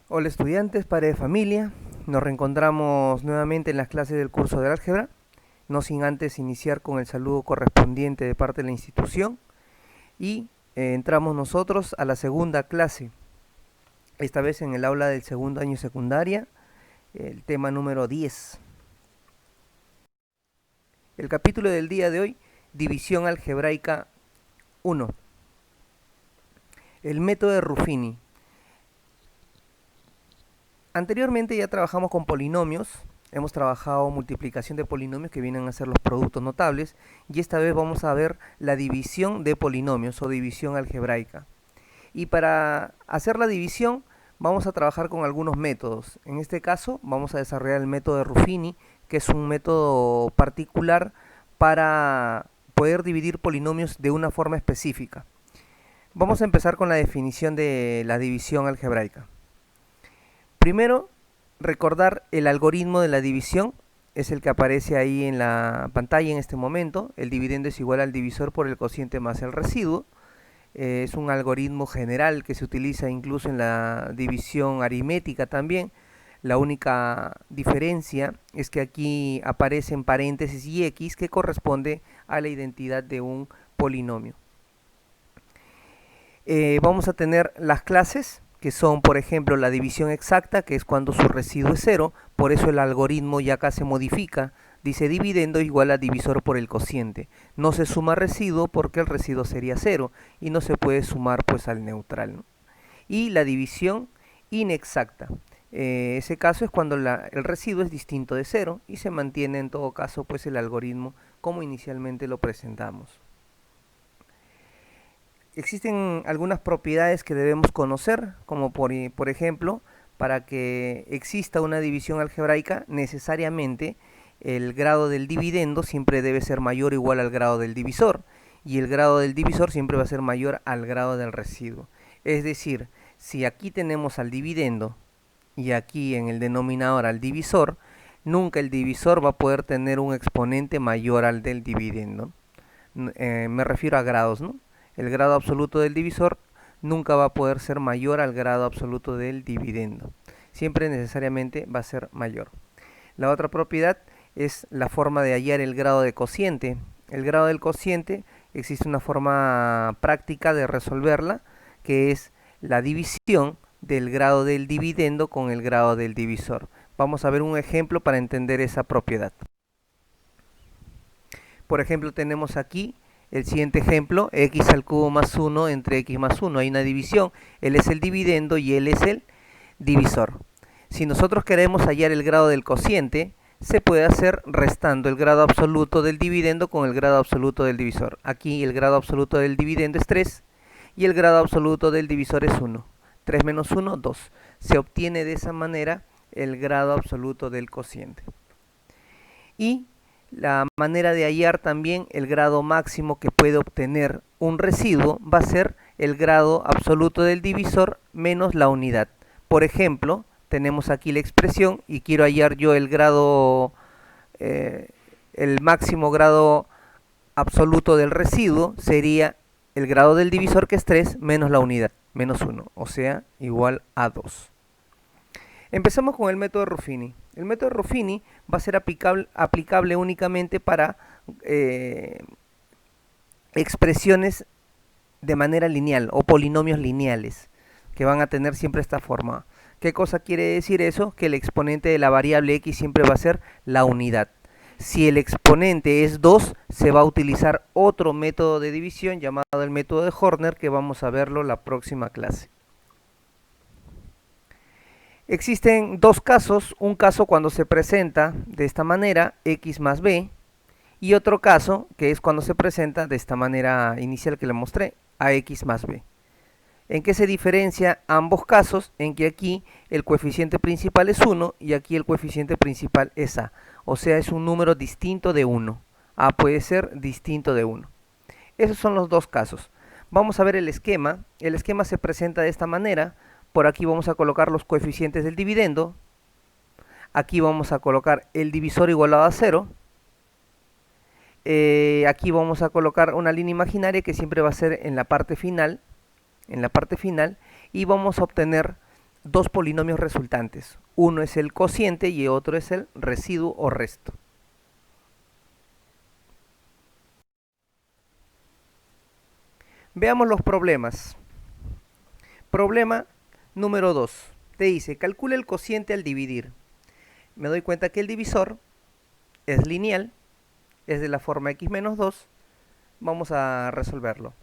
Hola estudiantes, padres de familia, nos reencontramos nuevamente en las clases del curso de álgebra, no sin antes iniciar con el saludo correspondiente de parte de la institución y entramos nosotros a la segunda clase, esta vez en el aula del segundo año secundaria, el tema número 10. El capítulo del día de hoy, división algebraica 1, el método de Ruffini. Anteriormente ya trabajamos con polinomios, hemos trabajado multiplicación de polinomios que vienen a ser los productos notables y esta vez vamos a ver la división de polinomios o división algebraica. Y para hacer la división vamos a trabajar con algunos métodos. En este caso vamos a desarrollar el método de Ruffini, que es un método particular para poder dividir polinomios de una forma específica. Vamos a empezar con la definición de la división algebraica. Primero, recordar el algoritmo de la división, es el que aparece ahí en la pantalla en este momento. El dividendo es igual al divisor por el cociente más el residuo. Es un algoritmo general que se utiliza incluso en la división aritmética también. La única diferencia es que aquí aparece en paréntesis y x, que corresponde a la identidad de un polinomio. Vamos a tener las clases, que son, por ejemplo, la división exacta, que es cuando su residuo es 0, por eso el algoritmo ya acá se modifica, dice dividendo igual a divisor por el cociente. No se suma residuo porque el residuo sería 0 y no se puede sumar pues al neutral, ¿no? Y la división inexacta. Ese caso es cuando el residuo es distinto de 0 y se mantiene en todo caso pues el algoritmo como inicialmente lo presentamos. Existen algunas propiedades que debemos conocer, como por ejemplo, para que exista una división algebraica, necesariamente el grado del dividendo siempre debe ser mayor o igual al grado del divisor, y el grado del divisor siempre va a ser mayor al grado del residuo. Es decir, si aquí tenemos al dividendo y aquí en el denominador al divisor, nunca el divisor va a poder tener un exponente mayor al del dividendo. Me refiero a grados, ¿no? El grado absoluto del divisor nunca va a poder ser mayor al grado absoluto del dividendo. Siempre necesariamente va a ser mayor. La otra propiedad es la forma de hallar el grado de cociente. El grado del cociente existe una forma práctica de resolverla, que es la división del grado del dividendo con el grado del divisor. Vamos a ver un ejemplo para entender esa propiedad. Por ejemplo, tenemos aquí el siguiente ejemplo, x al cubo más 1 entre x más 1. Hay una división, él es el dividendo y él es el divisor. Si nosotros queremos hallar el grado del cociente, se puede hacer restando el grado absoluto del dividendo con el grado absoluto del divisor. Aquí el grado absoluto del dividendo es 3 y el grado absoluto del divisor es 1. 3 menos 1, 2. Se obtiene de esa manera el grado absoluto del cociente. Y la manera de hallar también el grado máximo que puede obtener un residuo va a ser el grado absoluto del divisor menos la unidad. Por ejemplo, tenemos aquí la expresión y quiero hallar yo el grado, el máximo grado absoluto del residuo sería el grado del divisor, que es 3, menos la unidad, menos 1, o sea, igual a 2. Empezamos con el método de Ruffini. El método de Ruffini va a ser aplicable únicamente para expresiones de manera lineal o polinomios lineales, que van a tener siempre esta forma. ¿Qué cosa quiere decir eso? Que el exponente de la variable x siempre va a ser la unidad. Si el exponente es 2, se va a utilizar otro método de división llamado el método de Horner, que vamos a verlo la próxima clase. Existen dos casos, un caso cuando se presenta de esta manera, x más b, y otro caso que es cuando se presenta de esta manera inicial que le mostré, ax más b. ¿En qué se diferencia ambos casos? En que aquí el coeficiente principal es 1 y aquí el coeficiente principal es a, o sea, es un número distinto de 1. A puede ser distinto de 1. Esos son los dos casos. Vamos a ver el esquema. El esquema se presenta de esta manera. Por aquí vamos a colocar los coeficientes del dividendo. Aquí vamos a colocar el divisor igualado a 0. Aquí vamos a colocar una línea imaginaria que siempre va a ser en la parte final. Y vamos a obtener dos polinomios resultantes. Uno es el cociente y otro es el residuo o resto. Veamos los problemas. Problema número 2. Te dice, calcula el cociente al dividir. Me doy cuenta que el divisor es lineal, es de la forma x menos 2. Vamos a resolverlo.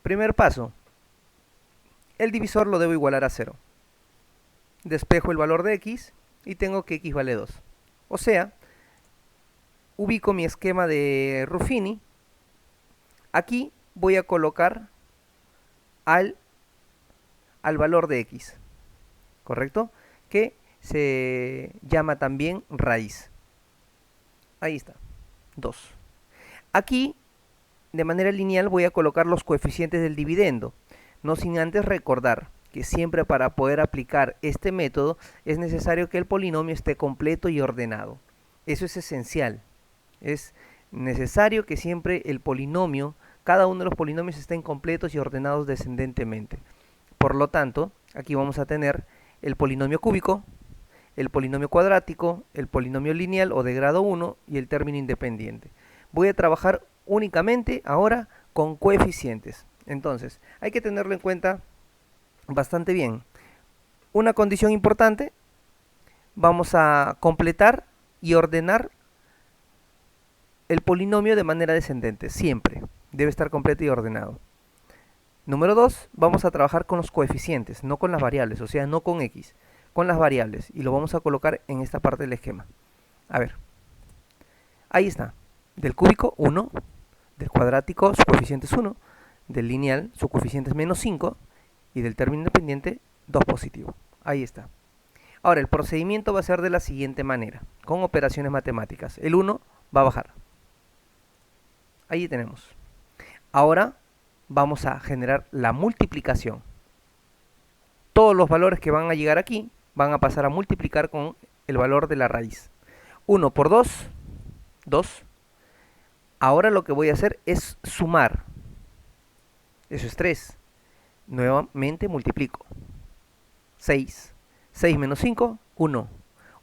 Primer paso. El divisor lo debo igualar a 0. Despejo el valor de x y tengo que x vale 2. O sea, ubico mi esquema de Ruffini. Aquí voy a colocar al valor de x, ¿correcto? Que se llama también raíz. Ahí está, 2. Aquí, de manera lineal, voy a colocar los coeficientes del dividendo, no sin antes recordar que siempre para poder aplicar este método es necesario que el polinomio esté completo y ordenado. Eso es esencial. Es necesario que siempre el polinomio, cada uno de los polinomios estén completos y ordenados descendentemente. Por lo tanto, aquí vamos a tener el polinomio cúbico, el polinomio cuadrático, el polinomio lineal o de grado 1 y el término independiente. Voy a trabajar únicamente ahora con coeficientes. Entonces, hay que tenerlo en cuenta bastante bien. Una condición importante, vamos a completar y ordenar el polinomio de manera descendente, siempre. Debe estar completo y ordenado. Número 2, vamos a trabajar con los coeficientes, no con las variables, o sea, no con x, con las variables. Y lo vamos a colocar en esta parte del esquema. A ver, ahí está. Del cúbico, 1. Del cuadrático, su coeficiente es 1. Del lineal, su coeficiente es menos 5. Y del término independiente, 2 positivo. Ahí está. Ahora, el procedimiento va a ser de la siguiente manera, con operaciones matemáticas. El 1 va a bajar. Ahí tenemos. Ahora vamos a generar la multiplicación. Todos los valores que van a llegar aquí van a pasar a multiplicar con el valor de la raíz. 1 por 2, 2. Ahora lo que voy a hacer es sumar. Eso es 3. Nuevamente multiplico. 6. 6 menos 5, 1.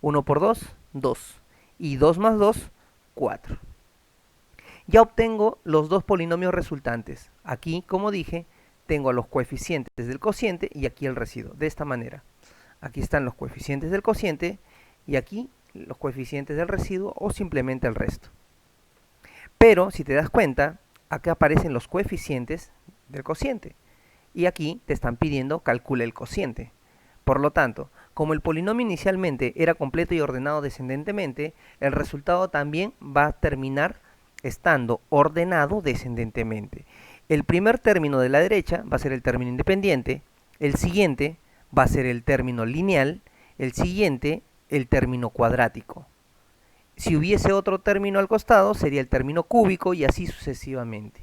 1 por 2, 2. Y 2 más 2, 4. Ya obtengo los dos polinomios resultantes. Aquí, como dije, tengo los coeficientes del cociente y aquí el residuo. De esta manera. Aquí están los coeficientes del cociente y aquí los coeficientes del residuo o simplemente el resto. Pero, si te das cuenta, acá aparecen los coeficientes del cociente. Y aquí te están pidiendo calcula el cociente. Por lo tanto, como el polinomio inicialmente era completo y ordenado descendentemente, el resultado también va a terminar estando ordenado descendentemente. El primer término de la derecha va a ser el término independiente, el siguiente va a ser el término lineal, el siguiente el término cuadrático. Si hubiese otro término al costado, sería el término cúbico y así sucesivamente.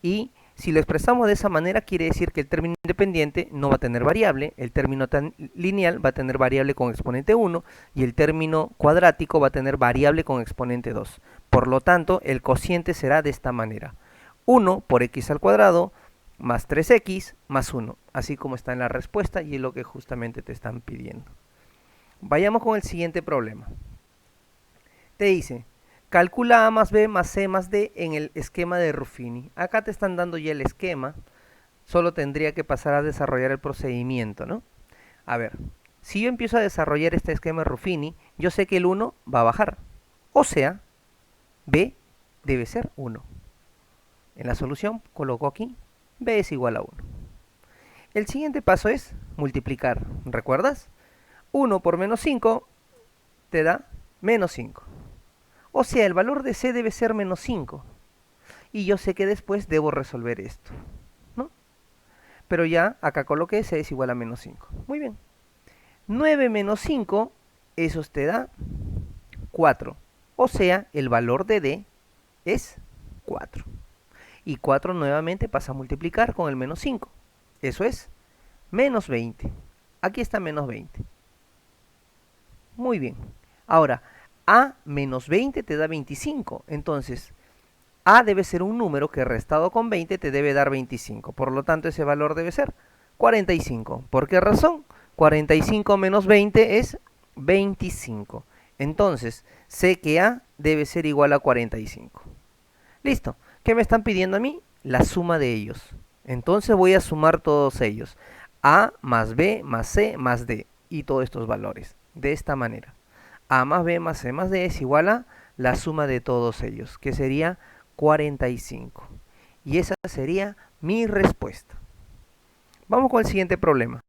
Y si lo expresamos de esa manera, quiere decir que el término independiente no va a tener variable, el término lineal va a tener variable con exponente 1 y el término cuadrático va a tener variable con exponente 2. Por lo tanto, el cociente será de esta manera. 1 por x al cuadrado más 3x más 1, así como está en la respuesta y es lo que justamente te están pidiendo. Vayamos con el siguiente problema. Te dice, calcula a más b más c más d en el esquema de Ruffini. Acá te están dando ya el esquema, solo tendría que pasar a desarrollar el procedimiento, ¿no? A ver, si yo empiezo a desarrollar este esquema de Ruffini, yo sé que el 1 va a bajar, o sea, b debe ser 1. En la solución coloco aquí, b es igual a 1. El siguiente paso es multiplicar, ¿recuerdas? 1 por menos 5 te da menos 5. O sea, el valor de c debe ser menos 5. Y yo sé que después debo resolver esto, ¿no? Pero ya acá coloqué c es igual a menos 5. Muy bien. 9 menos 5, eso te da 4. O sea, el valor de d es 4. Y 4 nuevamente pasa a multiplicar con el menos 5. Eso es menos 20. Aquí está menos 20. Muy bien. Ahora, a menos 20 te da 25. Entonces, a debe ser un número que restado con 20 te debe dar 25. Por lo tanto, ese valor debe ser 45. ¿Por qué razón? 45 menos 20 es 25. Entonces, sé que A debe ser igual a 45. Listo. ¿Qué me están pidiendo a mí? La suma de ellos. Entonces voy a sumar todos ellos. A más B más C más D. Y todos estos valores. De esta manera. A más B más C más D es igual a la suma de todos ellos, que sería 45. Y esa sería mi respuesta. Vamos con el siguiente problema.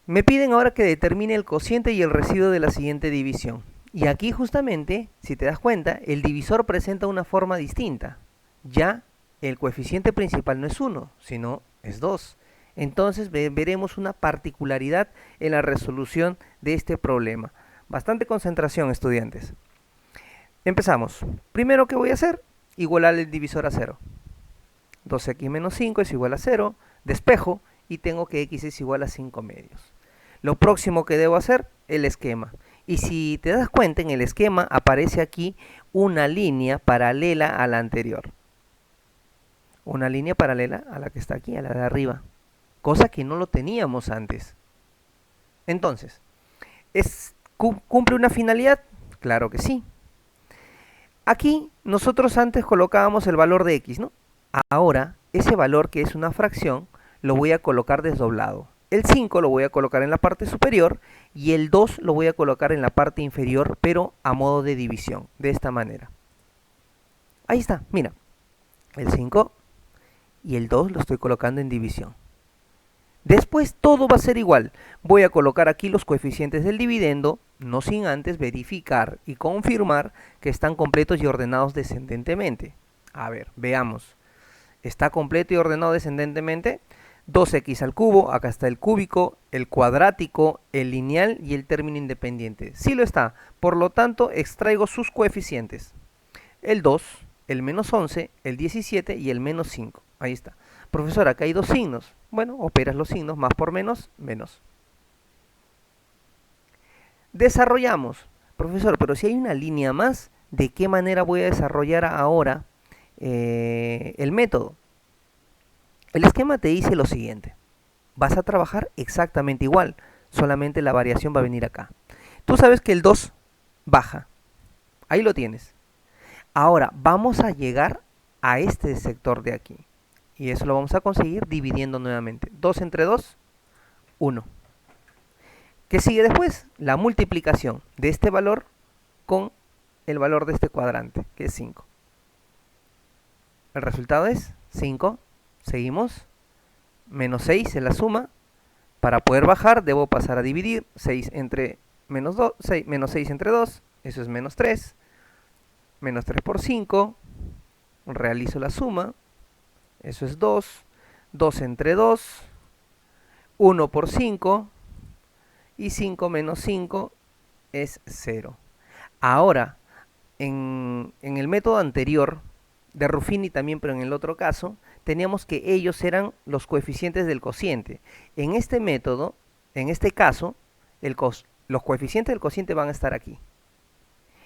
Me piden ahora que determine el cociente y el residuo de la siguiente división. Y aquí justamente, si te das cuenta, el divisor presenta una forma distinta. Ya el coeficiente principal no es 1, sino es 2. Entonces veremos una particularidad en la resolución de este problema. Bastante concentración, estudiantes. Empezamos. Primero, ¿qué voy a hacer? Igualar el divisor a 0. 2x menos 5 es igual a 0. Despejo y tengo que x es igual a 5 medios. Lo próximo que debo hacer, el esquema. Y si te das cuenta, en el esquema aparece aquí una línea paralela a la anterior. Una línea paralela a la que está aquí, a la de arriba. Cosa que no lo teníamos antes. Entonces, ¿cumple una finalidad? Claro que sí. Aquí nosotros antes colocábamos el valor de x, ¿no? Ahora, ese valor que es una fracción, lo voy a colocar desdoblado. El 5 lo voy a colocar en la parte superior y el 2 lo voy a colocar en la parte inferior, pero a modo de división, de esta manera. Ahí está, mira. El 5 y el 2 lo estoy colocando en división. Después todo va a ser igual. Voy a colocar aquí los coeficientes del dividendo, no sin antes verificar y confirmar que están completos y ordenados descendentemente. A ver, veamos. ¿Está completo y ordenado descendentemente? 2x al cubo, acá está el cúbico, el cuadrático, el lineal y el término independiente. Sí lo está, por lo tanto extraigo sus coeficientes. El 2, el menos 11, el 17 y el menos 5. Ahí está. Profesor, acá hay dos signos. Bueno, operas los signos, más por menos, menos. Desarrollamos. Profesor, pero si hay una línea más, ¿de qué manera voy a desarrollar ahora el método? El esquema te dice lo siguiente. Vas a trabajar exactamente igual, solamente la variación va a venir acá. Tú sabes que el 2 baja. Ahí lo tienes. Ahora, vamos a llegar a este sector de aquí. Y eso lo vamos a conseguir dividiendo nuevamente. 2 entre 2, 1. ¿Qué sigue después? La multiplicación de este valor con el valor de este cuadrante, que es 5. El resultado es 5. Seguimos. Menos 6 es la suma. Para poder bajar debo pasar a dividir. 6 entre menos 2, menos 6 entre 2, eso es menos 3. Menos 3 por 5. Realizo la suma. Eso es 2. 2 entre 2. 1 por 5. Y 5 menos 5 es 0. Ahora, en el método anterior de Ruffini también, pero en el otro caso, teníamos que ellos eran los coeficientes del cociente. En este método, en este caso, los coeficientes del cociente van a estar aquí.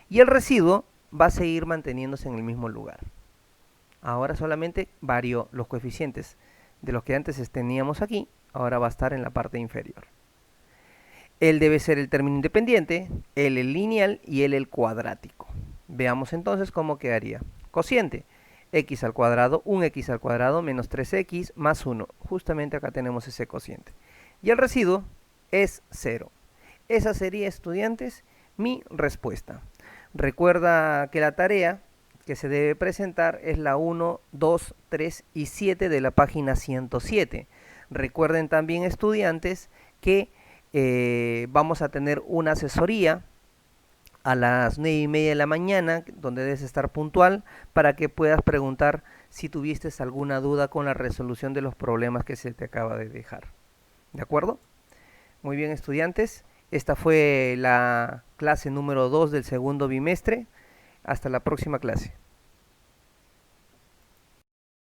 Y el residuo va a seguir manteniéndose en el mismo lugar. Ahora solamente varió los coeficientes de los que antes teníamos aquí, ahora va a estar en la parte inferior. Él debe ser el término independiente, él el lineal y él el cuadrático. Veamos entonces cómo quedaría. Cociente, x al cuadrado, 1x al cuadrado menos 3x más 1. Justamente acá tenemos ese cociente. Y el residuo es 0. Esa sería, estudiantes, mi respuesta. Recuerda que la tarea que se debe presentar es la 1, 2, 3 y 7 de la página 107. Recuerden también, estudiantes, que vamos a tener una asesoría a las 9:30 de la mañana, donde debes estar puntual, para que puedas preguntar si tuviste alguna duda con la resolución de los problemas que se te acaba de dejar. ¿De acuerdo? Muy bien, estudiantes. Esta fue la clase número 2 del segundo bimestre. Hasta la próxima clase.